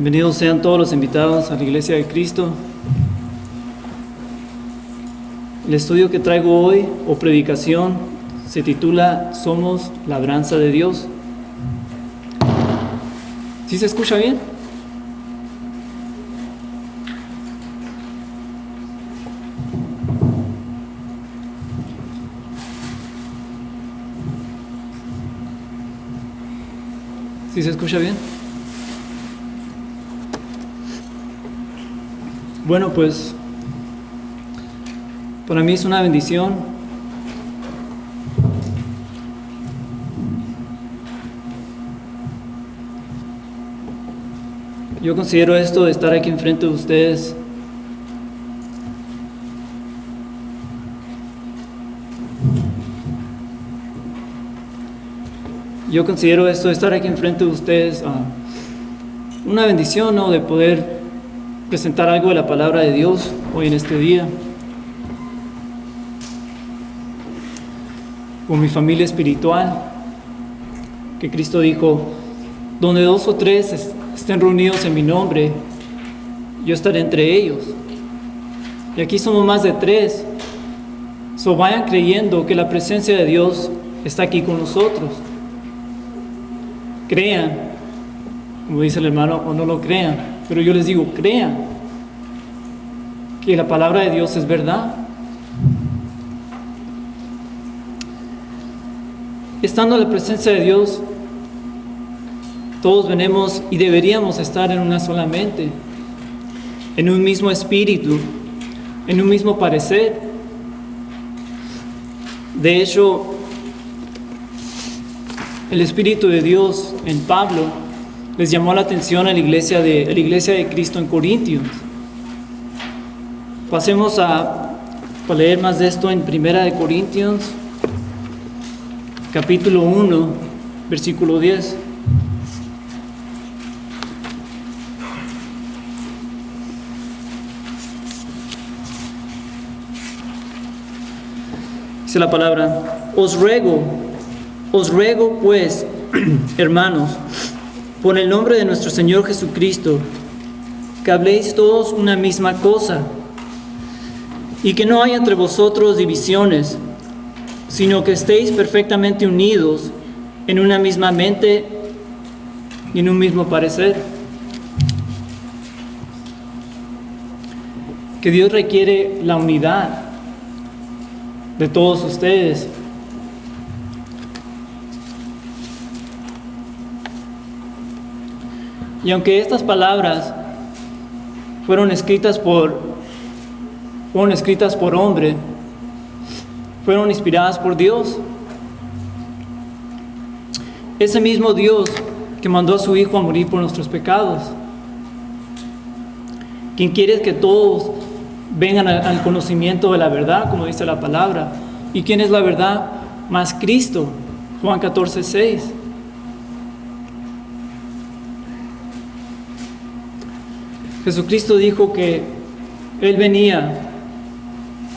Bienvenidos sean todos los invitados a la Iglesia de Cristo. El estudio que traigo hoy, o predicación, se titula Somos labranza de Dios. ¿Sí se escucha bien? ¿Sí se escucha bien? Bueno, pues para mí es una bendición yo considero esto de estar aquí enfrente de ustedes una bendición, ¿no? De poder presentar algo de la palabra de Dios hoy en este día con mi familia espiritual, que Cristo dijo: donde 2 o 3 estén reunidos en mi nombre, yo estaré entre ellos. Y aquí somos más de 3. Vayan creyendo que la presencia de Dios está aquí con nosotros. Crean, como dice el hermano, o no lo crean, pero yo les digo, crean que la palabra de Dios es verdad. Estando en la presencia de Dios, todos venimos y deberíamos estar en una sola mente, en un mismo espíritu, en un mismo parecer. De hecho, el Espíritu de Dios en Pablo les llamó la atención a la iglesia de Cristo en Corintios. Pasemos para leer más de esto en 1 Corintios, capítulo 1, versículo 10. Dice la palabra: os ruego pues, hermanos, por el nombre de nuestro Señor Jesucristo, que habléis todos una misma cosa, y que no haya entre vosotros divisiones, sino que estéis perfectamente unidos en una misma mente y en un mismo parecer. Que Dios requiere la unidad de todos ustedes. Y aunque estas palabras fueron escritas por hombre, fueron inspiradas por Dios. Ese mismo Dios que mandó a su Hijo a morir por nuestros pecados, quien quiere que todos vengan al conocimiento de la verdad, como dice la palabra. ¿Y quién es la verdad? Más Cristo. Juan 14:6. Jesucristo dijo que Él venía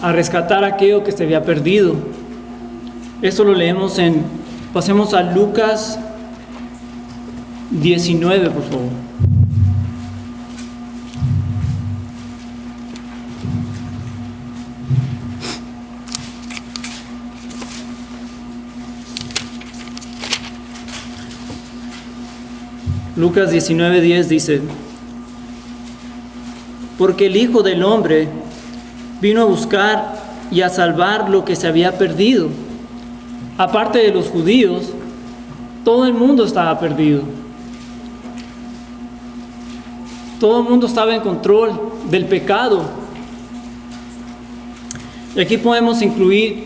a rescatar aquello que se había perdido. Esto lo leemos pasemos a Lucas 19, por favor. Lucas 19:10 dice: porque el Hijo del Hombre vino a buscar y a salvar lo que se había perdido. Aparte de los judíos, todo el mundo estaba perdido. Todo el mundo estaba en control del pecado. Y aquí podemos incluir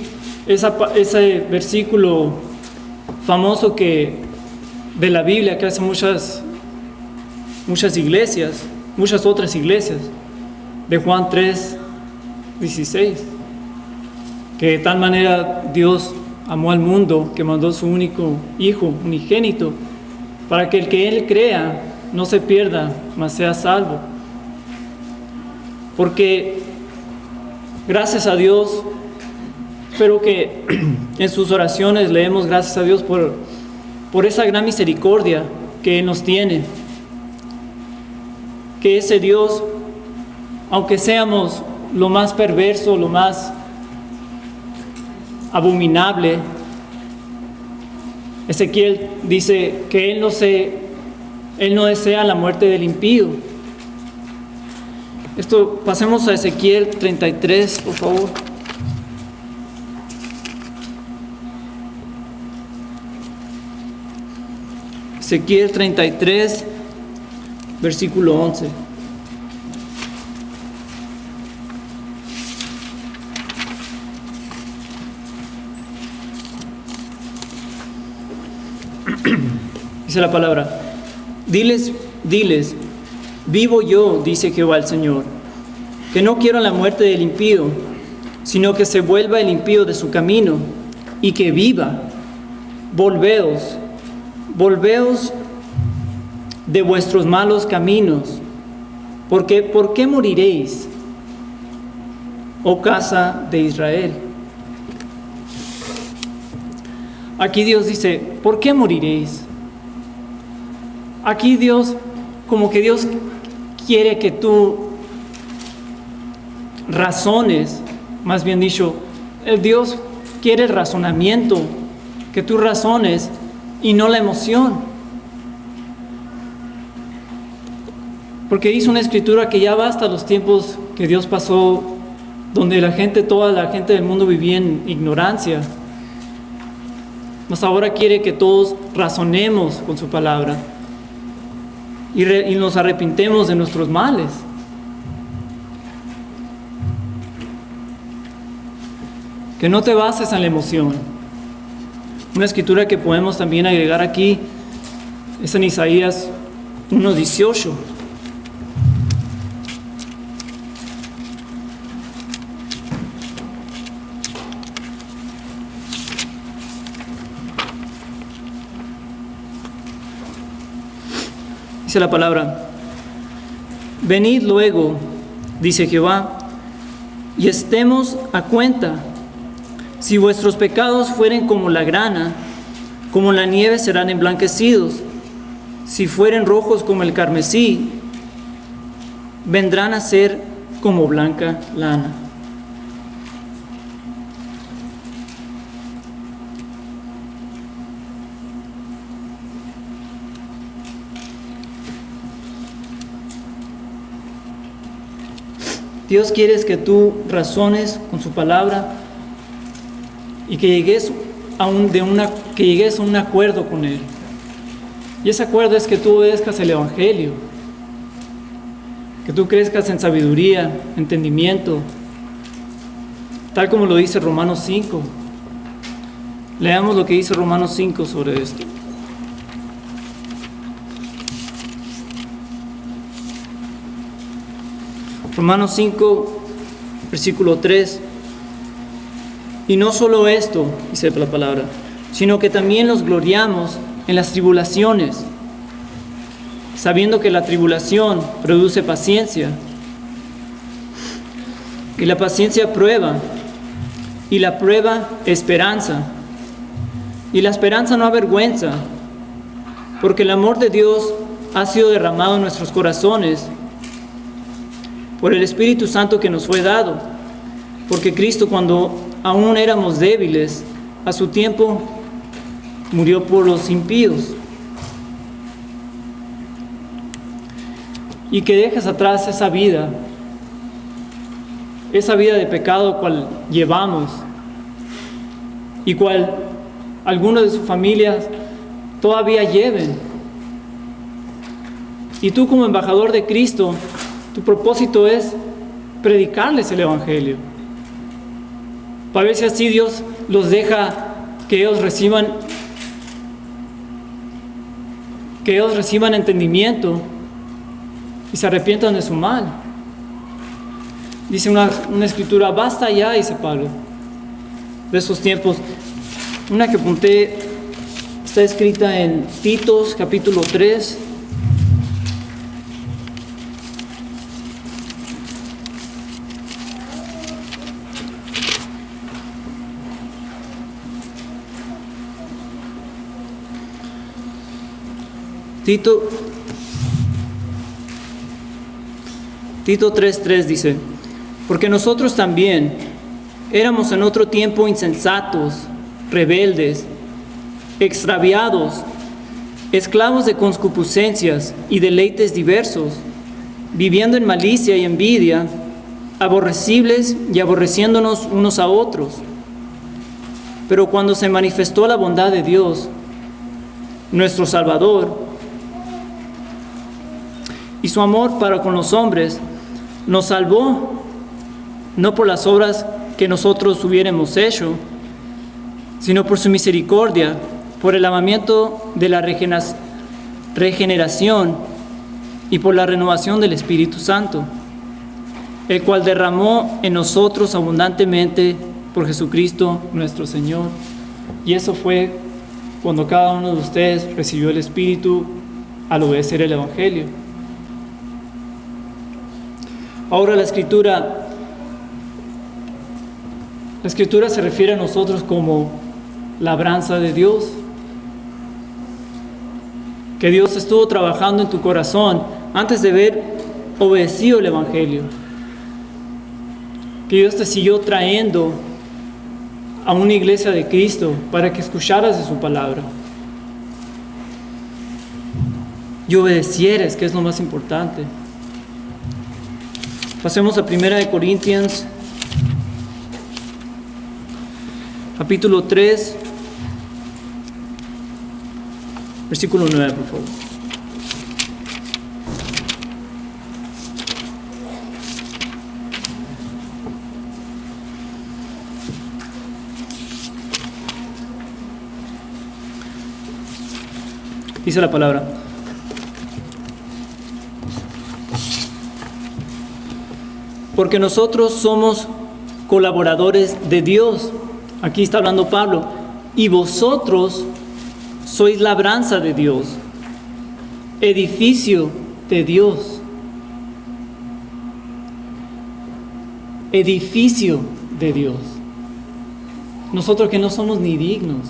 ese versículo famoso de la Biblia que hacen muchas iglesias, muchas otras iglesias, de Juan 3:16, que de tal manera Dios amó al mundo que mandó su único Hijo unigénito, para que el que Él crea no se pierda, mas sea salvo. Porque gracias a Dios, espero que en sus oraciones leemos gracias a Dios por esa gran misericordia que Él nos tiene. que ese Dios, aunque seamos lo más perverso, lo más abominable, Ezequiel dice que Él no desea la muerte del impío. Pasemos a Ezequiel 33, por favor. Ezequiel 33, versículo 11. Dice la palabra: diles, vivo yo, dice Jehová el Señor, que no quiero la muerte del impío, sino que se vuelva el impío de su camino y que viva. Volveos de vuestros malos caminos, porque ¿por qué moriréis, oh casa de Israel? Aquí Dios dice, ¿por qué moriréis? Aquí Dios, como que Dios quiere que tú razones, más bien dicho, el Dios quiere el razonamiento, que tú razones y no la emoción. Porque dice una escritura que ya basta los tiempos que Dios pasó, donde toda la gente del mundo vivía en ignorancia. Mas ahora quiere que todos razonemos con su palabra y nos arrepintemos de nuestros males. Que no te bases en la emoción. Una escritura que podemos también agregar aquí es en Isaías 1:18. Dice la palabra: venid luego, dice Jehová, y estemos a cuenta. Si vuestros pecados fueren como la grana, como la nieve serán emblanquecidos. Si fueren rojos como el carmesí, vendrán a ser como blanca lana. Dios quiere que tú razones con su palabra y que llegues a un acuerdo con Él. Y ese acuerdo es que tú obedezcas el Evangelio, que tú crezcas en sabiduría, entendimiento, tal como lo dice Romanos 5. Leamos lo que dice Romanos 5 sobre esto. Romanos 5, versículo 3. Y no solo esto, dice la palabra, sino que también nos gloriamos en las tribulaciones, sabiendo que la tribulación produce paciencia, y la paciencia prueba, y la prueba esperanza, y la esperanza no avergüenza, porque el amor de Dios ha sido derramado en nuestros corazones por el Espíritu Santo que nos fue dado, porque Cristo, cuando aún éramos débiles, a su tiempo murió por los impíos. Y que dejes atrás esa vida de pecado cual llevamos y cual algunos de sus familias todavía lleven. Y tú, como embajador de Cristo, tu propósito es predicarles el Evangelio, para ver si así Dios los deja que ellos reciban entendimiento y se arrepientan de su mal. Dice una escritura, basta ya, dice Pablo, de esos tiempos. Una que apunté está escrita en Titos capítulo 3. Tito 3:3 dice, porque nosotros también éramos en otro tiempo insensatos, rebeldes, extraviados, esclavos de concupiscencias y deleites diversos, viviendo en malicia y envidia, aborrecibles y aborreciéndonos unos a otros. Pero cuando se manifestó la bondad de Dios, nuestro Salvador, y su amor para con los hombres, nos salvó, no por las obras que nosotros hubiéramos hecho, sino por su misericordia, por el lavamiento de la regeneración y por la renovación del Espíritu Santo, el cual derramó en nosotros abundantemente por Jesucristo nuestro Señor. Y eso fue cuando cada uno de ustedes recibió el Espíritu al obedecer el Evangelio. Ahora la Escritura se refiere a nosotros como labranza de Dios. Que Dios estuvo trabajando en tu corazón antes de haber obedecido el Evangelio. Que Dios te siguió trayendo a una iglesia de Cristo para que escucharas de su palabra y obedecieras, que es lo más importante. Pasemos a 1 Corintios, capítulo 3, versículo 9, por favor. Dice la palabra: porque nosotros somos colaboradores de Dios. Aquí está hablando Pablo. Y vosotros sois labranza de Dios, edificio de Dios. Edificio de Dios. Nosotros que no somos ni dignos,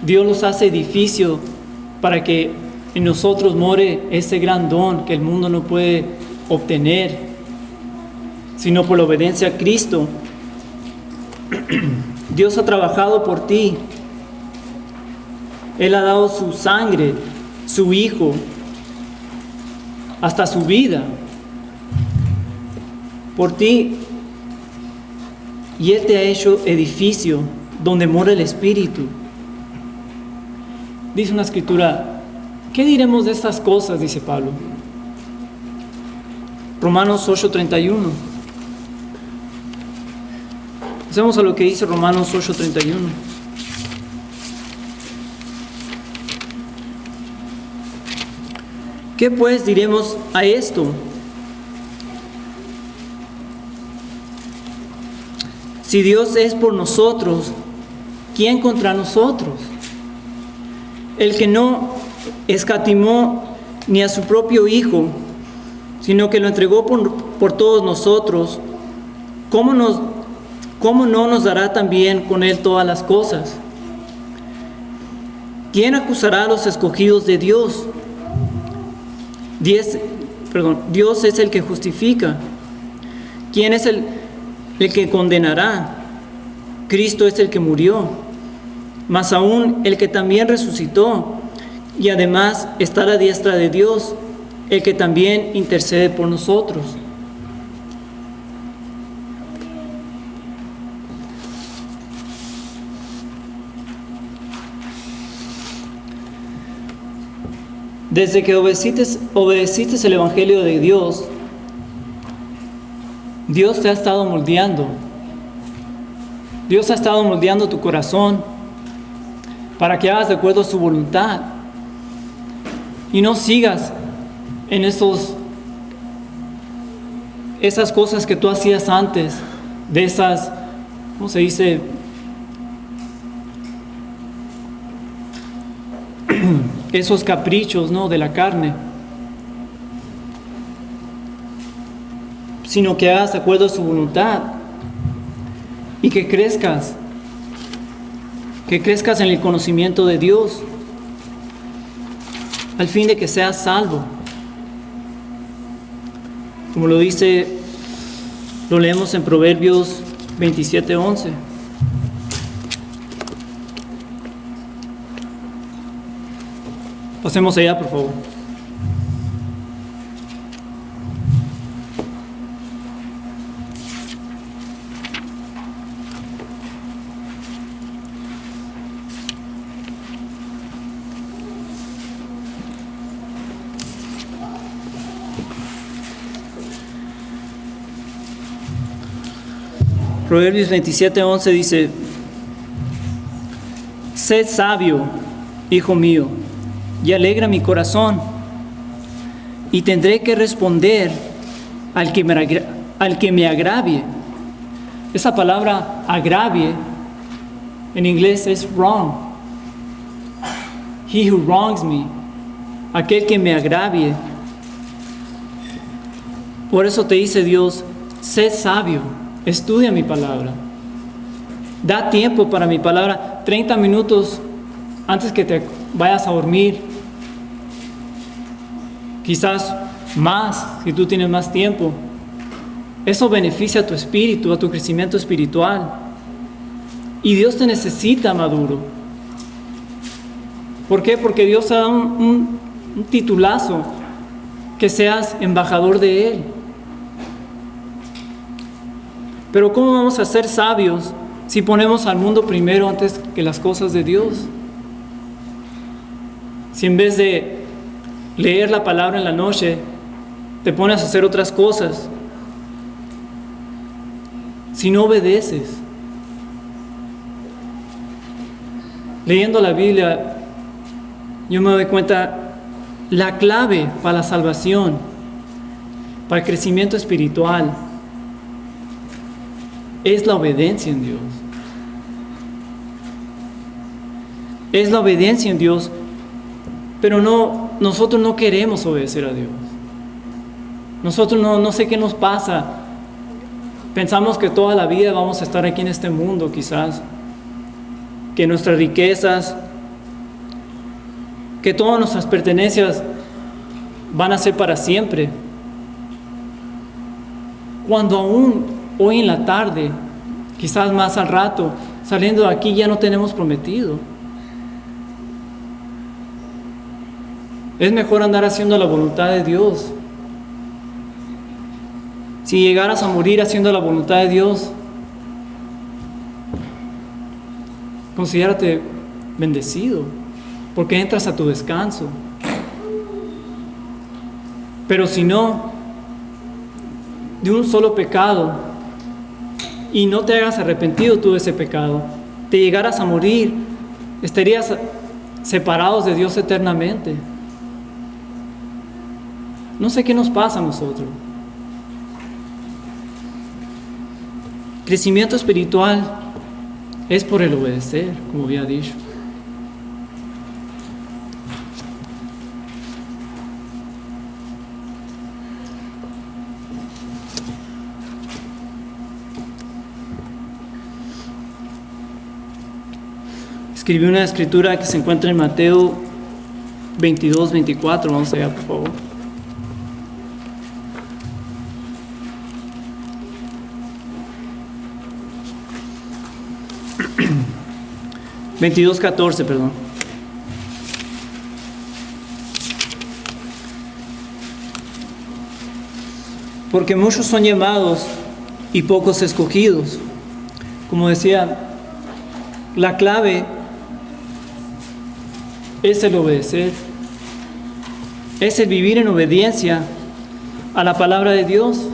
Dios los hace edificio para que en nosotros more ese gran don que el mundo no puede obtener, sino por la obediencia a Cristo. Dios ha trabajado por ti. Él ha dado su sangre, su Hijo, hasta su vida por ti. Y Él te ha hecho edificio donde mora el Espíritu. Dice una escritura, ¿qué diremos de estas cosas? Dice Pablo. Romanos 8:31. Pasemos a lo que dice Romanos 8:31. ¿Qué pues diremos a esto? Si Dios es por nosotros, ¿quién contra nosotros? El que no escatimó ni a su propio Hijo, sino que lo entregó por todos nosotros, ¿cómo no nos dará también con Él todas las cosas? ¿Quién acusará a los escogidos de Dios? Dios es el que justifica. ¿Quién es el que condenará? Cristo es el que murió, mas aún el que también resucitó, y además está a la diestra de Dios, el que también intercede por nosotros. Desde que obedeciste el Evangelio de Dios, Dios te ha estado moldeando. Dios ha estado moldeando tu corazón para que hagas de acuerdo a su voluntad y no sigas en esas cosas que tú hacías antes, de esas, ¿cómo se dice? Esos caprichos, ¿no?, de la carne, sino que hagas de acuerdo a su voluntad y que crezcas en el conocimiento de Dios, al fin de que seas salvo. como lo leemos en Proverbios 27:11. Pasemos allá, por favor. Proverbios 27:11 dice: Sed sabio, hijo mío, y alegra mi corazón, y tendré que responder al que me agravie. Esa palabra agravie en inglés es wrong. He who wrongs me, aquel que me agravie. Por eso te dice Dios: sed sabio, estudia mi palabra. Da tiempo para mi palabra, 30 minutos antes que te vayas a dormir. Quizás más, si tú tienes más tiempo. Eso beneficia a tu espíritu, a tu crecimiento espiritual. Y Dios te necesita maduro. ¿Por qué? Porque Dios te da un titulazo, que seas embajador de Él. Pero ¿cómo vamos a ser sabios si ponemos al mundo primero antes que las cosas de Dios? Si en vez de leer la palabra en la noche, te pones a hacer otras cosas. Si no obedeces. Leyendo la Biblia, yo me doy cuenta, la clave para la salvación, para el crecimiento espiritual, es la obediencia en Dios. Es la obediencia en Dios, pero nosotros no queremos obedecer a Dios. Nosotros no sé qué nos pasa. Pensamos que toda la vida vamos a estar aquí en este mundo, quizás. Que nuestras riquezas, que todas nuestras pertenencias van a ser para siempre. Cuando aún hoy en la tarde, quizás más al rato, saliendo de aquí ya no tenemos prometido. Es mejor andar haciendo la voluntad de Dios. Si llegaras a morir haciendo la voluntad de Dios, considérate bendecido, porque entras a tu descanso. Pero si no, de un solo pecado, y no te hagas arrepentido tú de ese pecado, te llegaras a morir, estarías separados de Dios eternamente. No sé qué nos pasa a nosotros. Crecimiento espiritual es por el obedecer, como había dicho. Escribí una escritura que se encuentra en Mateo 22-24. Vamos allá, por favor. (22:14), perdón. Porque muchos son llamados y pocos escogidos. Como decía, la clave es el obedecer, es el vivir en obediencia a la palabra de Dios.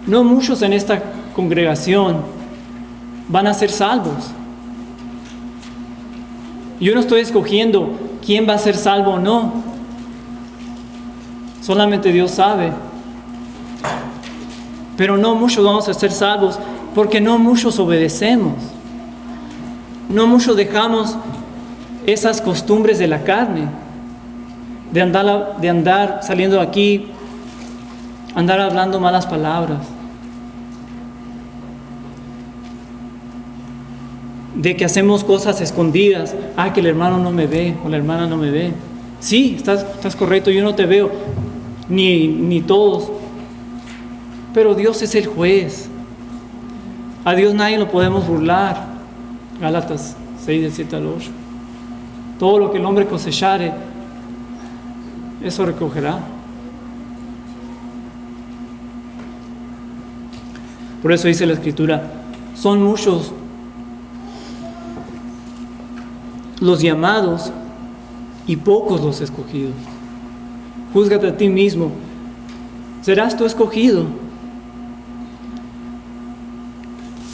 No muchos en esta congregación van a ser salvos. Yo no estoy escogiendo quién va a ser salvo o no. Solamente Dios sabe. Pero no muchos vamos a ser salvos porque no muchos obedecemos. No muchos dejamos esas costumbres de la carne, de andar saliendo de aquí, andar hablando malas palabras, de que hacemos cosas escondidas. Que el hermano no me ve o la hermana no me ve. Sí, estás correcto, yo no te veo, ni todos. Pero Dios es el juez. A Dios nadie lo podemos burlar. Gálatas 6, del 7 al 8. Todo lo que el hombre cosechare, eso recogerá. Por eso dice la Escritura, son muchos los llamados y pocos los escogidos. Júzgate a ti mismo. ¿Serás tú escogido?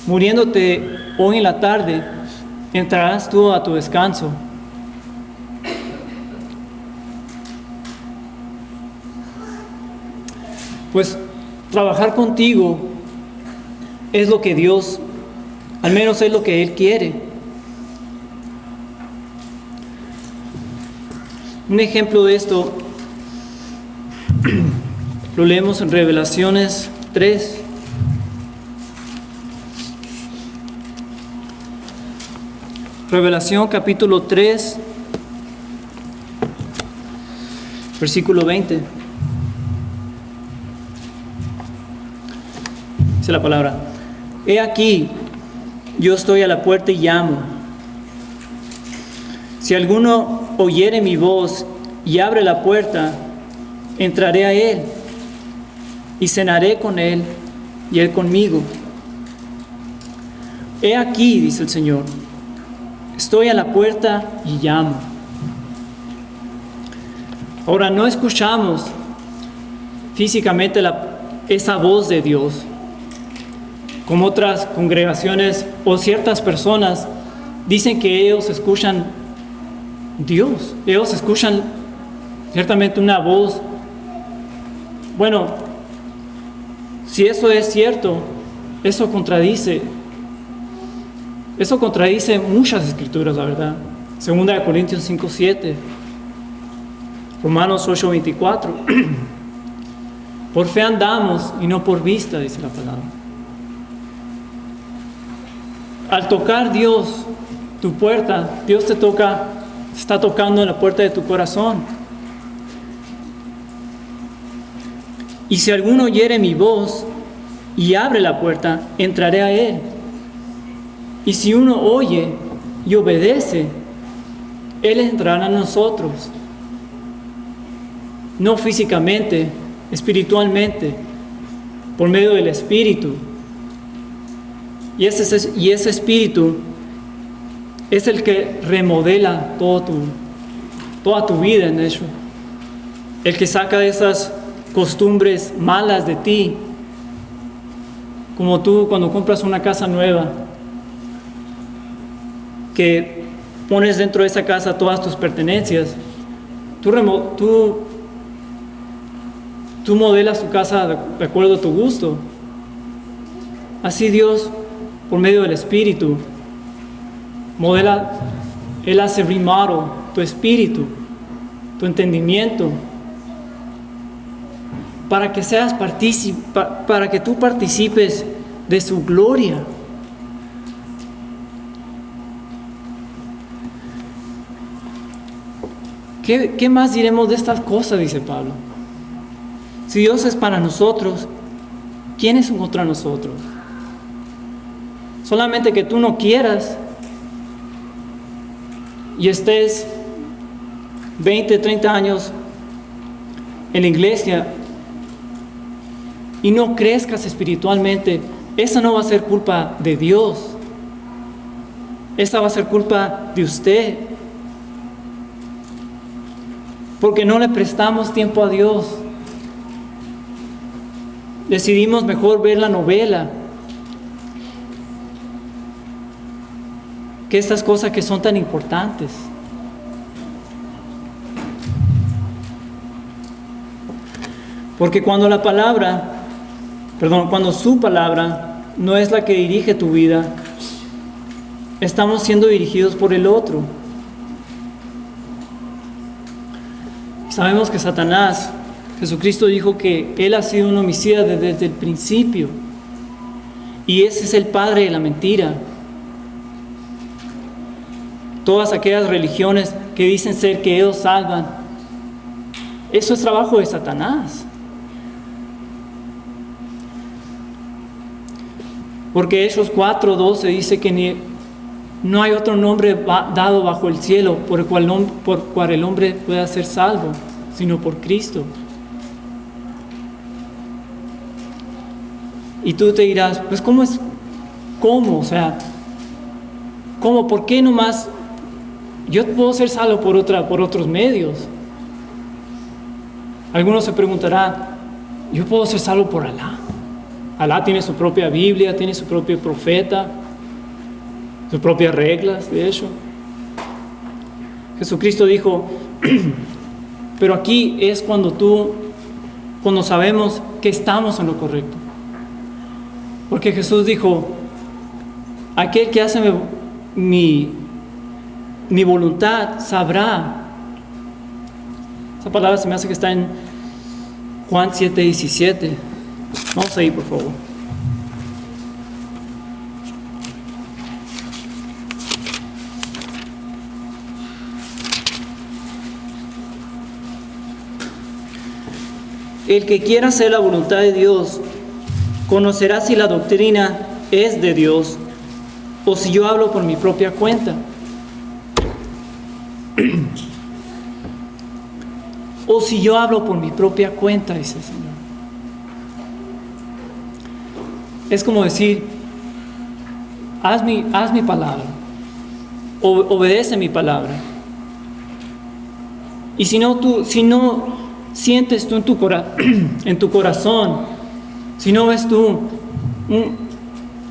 Muriéndote hoy en la tarde, entrarás tú a tu descanso. Pues trabajar contigo es lo que Dios, al menos es lo que Él quiere. Un ejemplo de esto lo leemos en Revelaciones 3. Revelación capítulo 3, versículo 20. Dice la palabra: He aquí, yo estoy a la puerta y llamo. Si alguno oyere mi voz y abre la puerta, entraré a él y cenaré con él y él conmigo. He aquí, dice el Señor, estoy a la puerta y llamo. Ahora, no escuchamos físicamente esa voz de Dios, como otras congregaciones o ciertas personas dicen que ellos escuchan Dios. Ellos escuchan ciertamente una voz. Bueno, si eso es cierto, eso contradice muchas escrituras, la verdad. 2 Corintios 5:7, Romanos 8:24. Por fe andamos y no por vista, dice la palabra. Al tocar Dios tu puerta, Dios está tocando en la puerta de tu corazón. Y si alguno oyere mi voz y abre la puerta, entraré a él. Y si uno oye y obedece, él entrará a nosotros. No físicamente, espiritualmente, por medio del Espíritu. Y ese Espíritu es el que remodela toda tu vida, en hecho. El que saca esas costumbres malas de ti. Como tú cuando compras una casa nueva, que pones dentro de esa casa todas tus pertenencias. Tú modelas tu casa de acuerdo a tu gusto. Así Dios, por medio del Espíritu, modela, Él hace remodel tu espíritu, tu entendimiento, para que para que tú participes de su gloria. ¿Qué más diremos de estas cosas? Dice Pablo. Si Dios es para nosotros, ¿quién es contra nosotros? Solamente que tú no quieras y estés 20, 30 años en la iglesia y no crezcas espiritualmente, esa no va a ser culpa de Dios. Esa va a ser culpa de usted. Porque no le prestamos tiempo a Dios. Decidimos mejor ver la novela que estas cosas que son tan importantes. Porque cuando su palabra no es la que dirige tu vida, estamos siendo dirigidos por el otro. Sabemos que Satanás, Jesucristo dijo que él ha sido un homicida desde el principio. Y ese es el padre de la mentira. Todas aquellas religiones que dicen ser que ellos salvan, Eso es trabajo de Satanás. Porque Hechos 4:12 dice que no hay otro nombre dado bajo el cielo por el cual el hombre pueda ser salvo, sino por Cristo. Y tú te dirás, pues ¿cómo? O sea, ¿cómo? ¿Por qué nomás yo puedo ser salvo por otros medios? Algunos se preguntarán, ¿yo puedo ser salvo por Alá? Alá tiene su propia Biblia, tiene su propio profeta, sus propias reglas, de hecho. Jesucristo dijo, pero aquí es cuando sabemos que estamos en lo correcto. Porque Jesús dijo, aquel que hace mi voluntad sabrá. Esa palabra se me hace que está en Juan 7:17. Vamos ahí, por favor. El que quiera hacer la voluntad de Dios conocerá si la doctrina es de Dios o si yo hablo por mi propia cuenta. O si yo hablo por mi propia cuenta, dice el Señor. Es como decir, haz mi palabra, obedece mi palabra. Y si no sientes tú en tu corazón, si no ves tú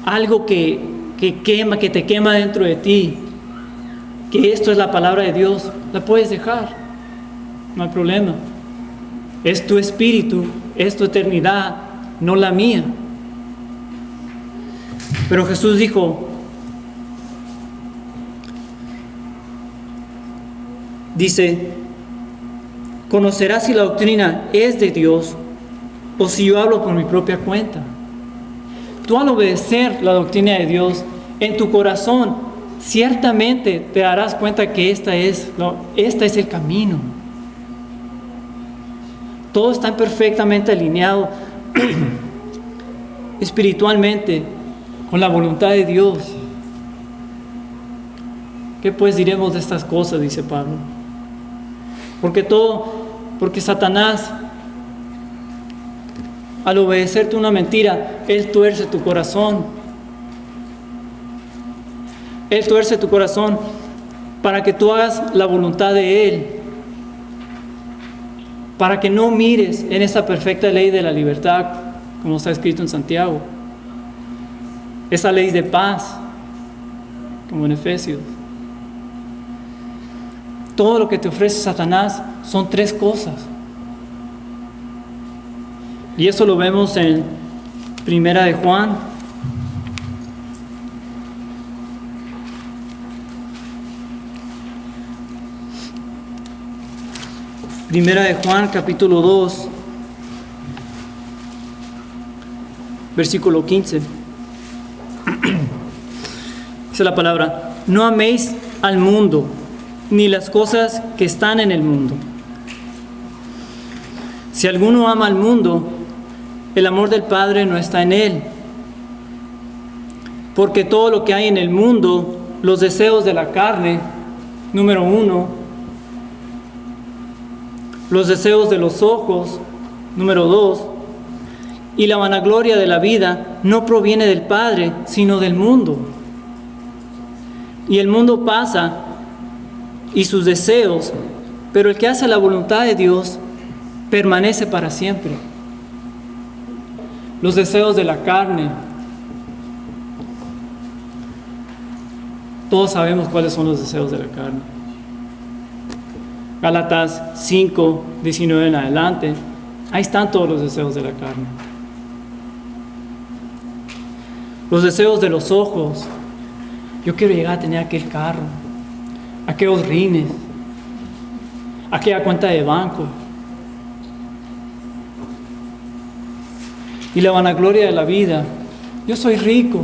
algo que te quema dentro de ti, que esto es la palabra de Dios, la puedes dejar, no hay problema. Es tu espíritu, es tu eternidad, no la mía. Pero Jesús dijo, conocerás si la doctrina es de Dios o si yo hablo por mi propia cuenta. Tú al obedecer la doctrina de Dios en tu corazón, ciertamente te darás cuenta que este es el camino. Todo está perfectamente alineado espiritualmente con la voluntad de Dios. ¿Qué pues diremos de estas cosas? Dice Pablo. Porque Satanás, al obedecerte una mentira, él tuerce tu corazón. Él tuerce tu corazón para que tú hagas la voluntad de Él. Para que no mires en esa perfecta ley de la libertad, como está escrito en Santiago. Esa ley de paz, como en Efesios. Todo lo que te ofrece Satanás son tres cosas. Y eso lo vemos en Primera de Juan. Primera de Juan, capítulo 2, versículo 15. Dice la palabra: no améis al mundo, ni las cosas que están en el mundo. Si alguno ama al mundo, el amor del Padre no está en él. Porque todo lo que hay en el mundo, los deseos de la carne, número 1, los deseos de los ojos, número 2, y la vanagloria de la vida no proviene del Padre, sino del mundo. Y el mundo pasa y sus deseos, pero el que hace la voluntad de Dios permanece para siempre. Los deseos de la carne. Todos sabemos cuáles son los deseos de la carne. Gálatas 5, 19 en adelante. Ahí están todos los deseos de la carne. Los deseos de los ojos. Yo quiero llegar a tener aquel carro, aquellos rines, aquella cuenta de banco. Y la vanagloria de la vida. Yo soy rico.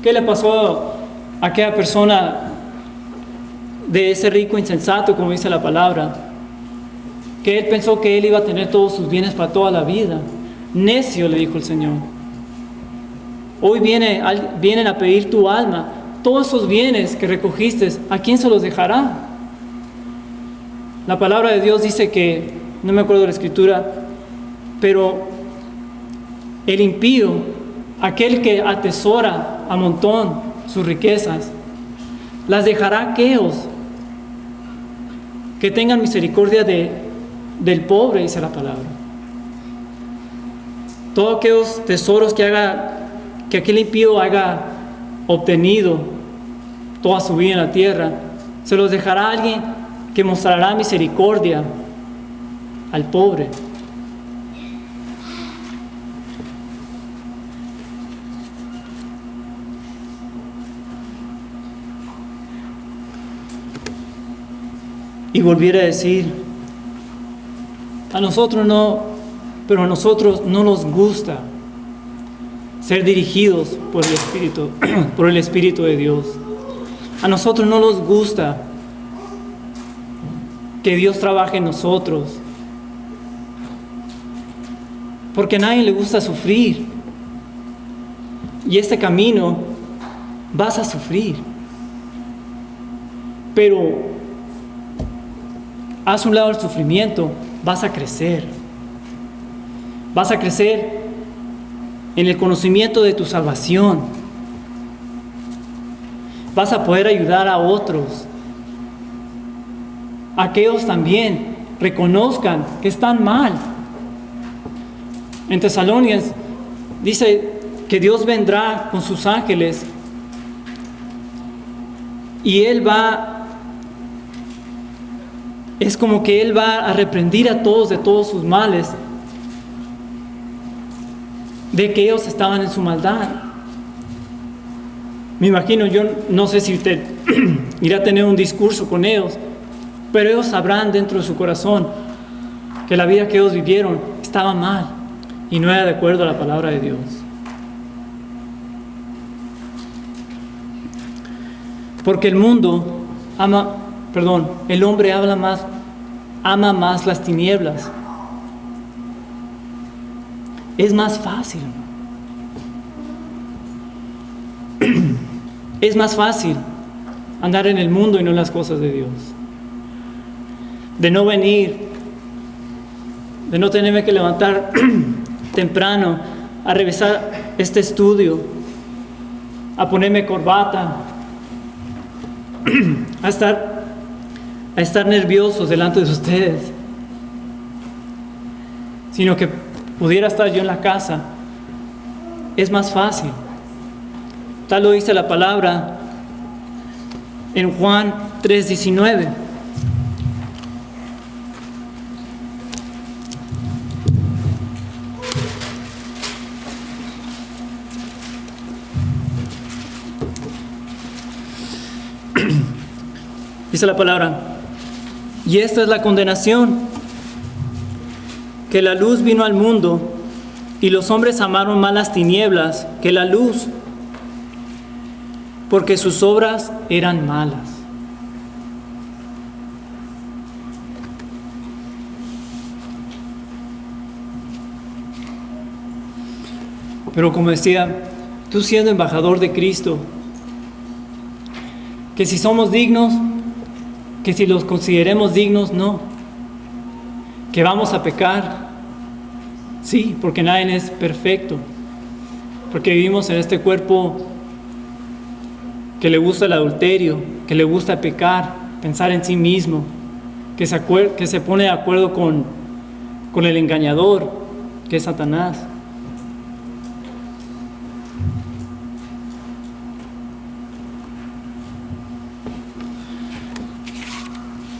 ¿Qué le pasó a aquella persona de ese rico insensato, como dice la palabra? que él pensó que él iba a tener todos sus bienes para toda la vida. Necio, le dijo el Señor. Hoy vienen a pedir tu alma. Todos esos bienes que recogiste, ¿a quién se los dejará? La palabra de Dios dice que, no me acuerdo de la escritura, pero el impío, aquel que atesora a montón sus riquezas, las dejará a aquellos que tengan misericordia del pobre, dice la palabra. Todos aquellos tesoros que aquel impío haya obtenido toda su vida en la tierra, se los dejará a alguien que mostrará misericordia al pobre. Y volviera a decir, a nosotros no, pero a nosotros no nos gusta ser dirigidos por el Espíritu de Dios. A nosotros no nos gusta que Dios trabaje en nosotros, porque a nadie le gusta sufrir. Y este camino vas a sufrir, pero haz un lado el sufrimiento, vas a crecer. Vas a crecer en el conocimiento de tu salvación. Vas a poder ayudar a otros. Aquellos también reconozcan que están mal. En Tesalonicenses dice que Dios vendrá con sus ángeles y es como que Él va a reprender a todos de todos sus males, de que ellos estaban en su maldad. Me imagino, yo no sé si usted irá a tener un discurso con ellos, pero ellos sabrán dentro de su corazón que la vida que ellos vivieron estaba mal y no era de acuerdo a la palabra de Dios. Porque el hombre ama más las tinieblas. Es más fácil. Es más fácil andar en el mundo y no en las cosas de Dios. De no venir, de no tenerme que levantar temprano a revisar este estudio, a ponerme corbata, a estar nerviosos delante de ustedes, sino que pudiera estar yo en la casa. Es más fácil. Tal lo dice la palabra en Juan 3:19. Dice la palabra: y esta es la condenación, que la luz vino al mundo, y los hombres amaron más las tinieblas que la luz, porque sus obras eran malas. Pero como decía, tú siendo embajador de Cristo, que si somos dignos, que si los consideremos dignos, no. Que vamos a pecar, sí, porque nadie es perfecto. Porque vivimos en este cuerpo que le gusta el adulterio, que le gusta pecar, pensar en sí mismo, que se pone de acuerdo con el engañador, que es Satanás.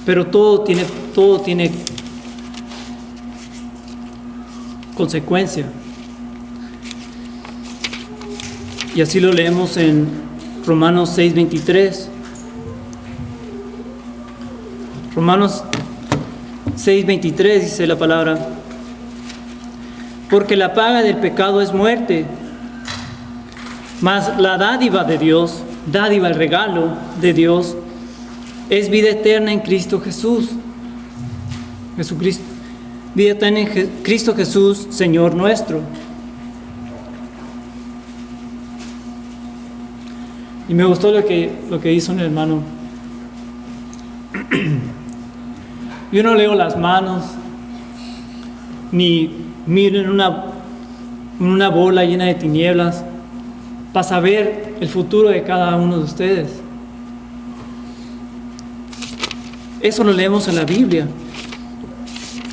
Pero todo tiene consecuencia. Y así lo leemos en Romanos 6:23. Romanos 6:23 dice la palabra: porque la paga del pecado es muerte, mas la dádiva de Dios, el regalo de Dios, es vida eterna en Cristo Jesús. vida eterna en Cristo Jesús, Señor nuestro. Y me gustó lo que hizo un hermano. Yo no leo las manos, ni miro en una bola llena de tinieblas para saber el futuro de cada uno de ustedes. Eso lo leemos en la Biblia.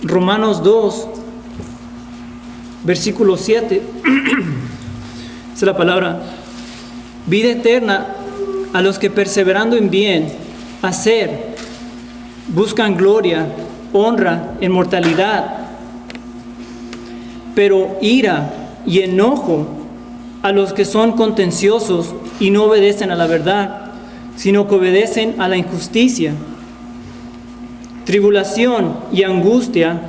Romanos 2, versículo 7. Es la palabra. Vida eterna a los que perseverando en bien hacer, buscan gloria, honra, inmortalidad. Pero ira y enojo a los que son contenciosos y no obedecen a la verdad, sino que obedecen a la injusticia. Tribulación y angustia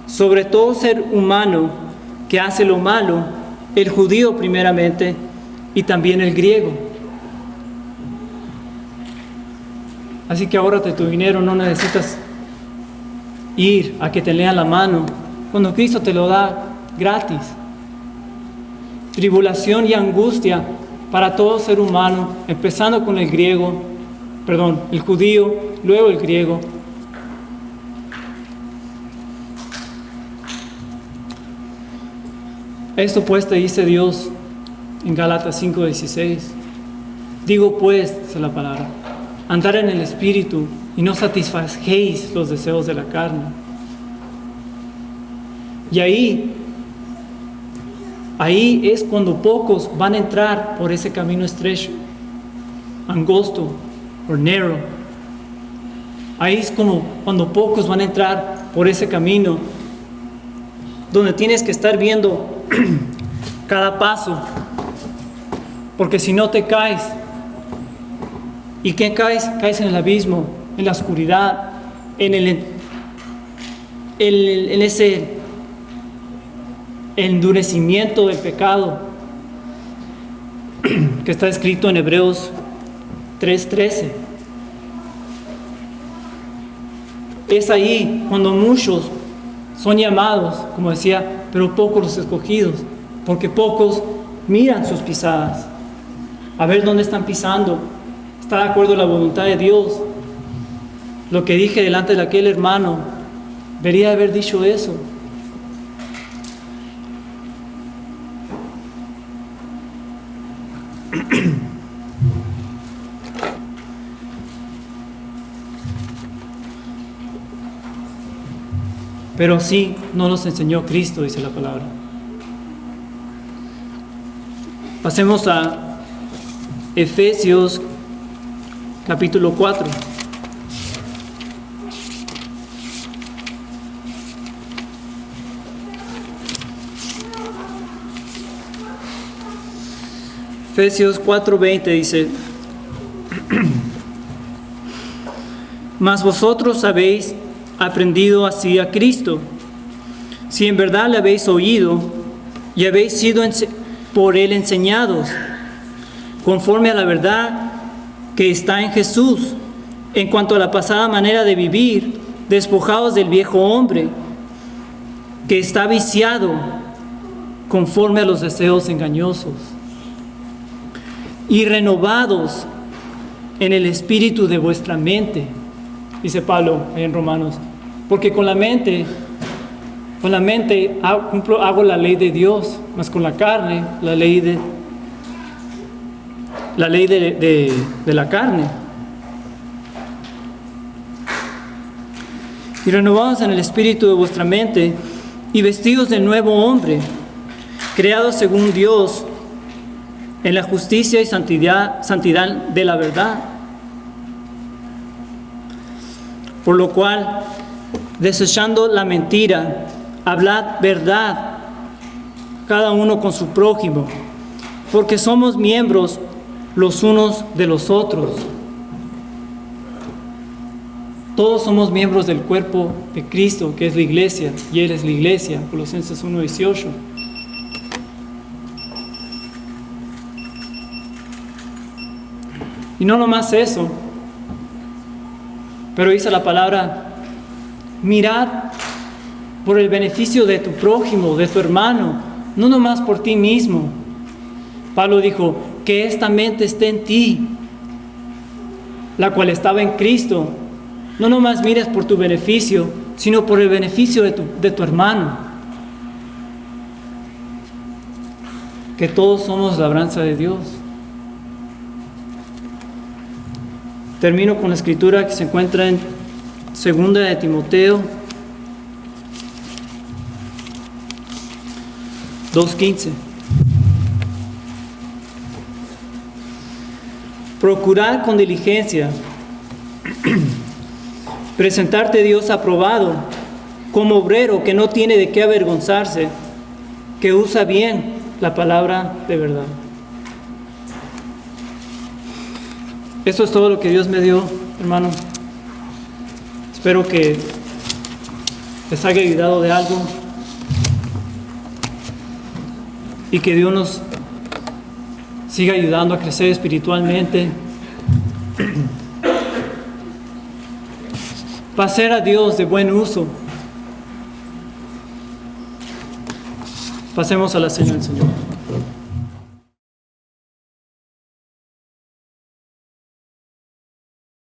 sobre todo ser humano que hace lo malo, el judío primeramente y también el griego. Así que ahórrate tu dinero, no necesitas ir a que te lean la mano cuando Cristo te lo da gratis. Tribulación y angustia para todo ser humano, empezando con el judío, luego el griego. Esto pues te dice Dios en Gálatas 5:16. Digo pues, dice la palabra, andar en el Espíritu y no satisfacéis los deseos de la carne. Y ahí es cuando pocos van a entrar por ese camino estrecho, angosto o narrow. Ahí es como cuando pocos van a entrar por ese camino donde tienes que estar viendo cada paso, porque si no te caes. ¿Y qué caes? Caes en el abismo, en la oscuridad, en ese endurecimiento del pecado que está escrito en Hebreos 3:13. Es ahí cuando muchos son llamados, como decía, pero pocos los escogidos, porque pocos miran sus pisadas, a ver dónde están pisando. ¿Está de acuerdo a la voluntad de Dios? Lo que dije delante de aquel hermano, debería haber dicho eso. Pero sí, no nos enseñó Cristo, dice la palabra. Pasemos a Efesios capítulo 4. Efesios 4:20 dice: Mas vosotros habéis aprendido así a Cristo, si en verdad le habéis oído y habéis sido por él enseñados, conforme a la verdad que está en Jesús, en cuanto a la pasada manera de vivir, despojados del viejo hombre, que está viciado conforme a los deseos engañosos, y renovados en el espíritu de vuestra mente, dice Pablo en Romanos, porque con la mente hago la ley de Dios, mas con la carne la ley de la carne. Y renovados en el espíritu de vuestra mente y vestidos de nuevo hombre, creados según Dios en la justicia y santidad de la verdad. Por lo cual, desechando la mentira, hablad verdad, cada uno con su prójimo, porque somos miembros los unos de los otros. Todos somos miembros del cuerpo de Cristo, que es la iglesia, y Él es la iglesia, Colosenses 1:18. Y no nomás eso, Pero dice la palabra, mirar por el beneficio de tu prójimo, de tu hermano, no nomás por ti mismo. Pablo dijo, que esta mente esté en ti, la cual estaba en Cristo. No nomás mires por tu beneficio, sino por el beneficio de tu hermano. Que todos somos labranza de Dios. Termino con la escritura que se encuentra en 2 de Timoteo 2:15. Procurar con diligencia presentarte a Dios aprobado, como obrero que no tiene de qué avergonzarse, que usa bien la palabra de verdad. Eso es todo lo que Dios me dio, hermano. Espero que les haya ayudado de algo y que Dios nos siga ayudando a crecer espiritualmente. Para hacer a Dios de buen uso. Pasemos a la cena del Señor.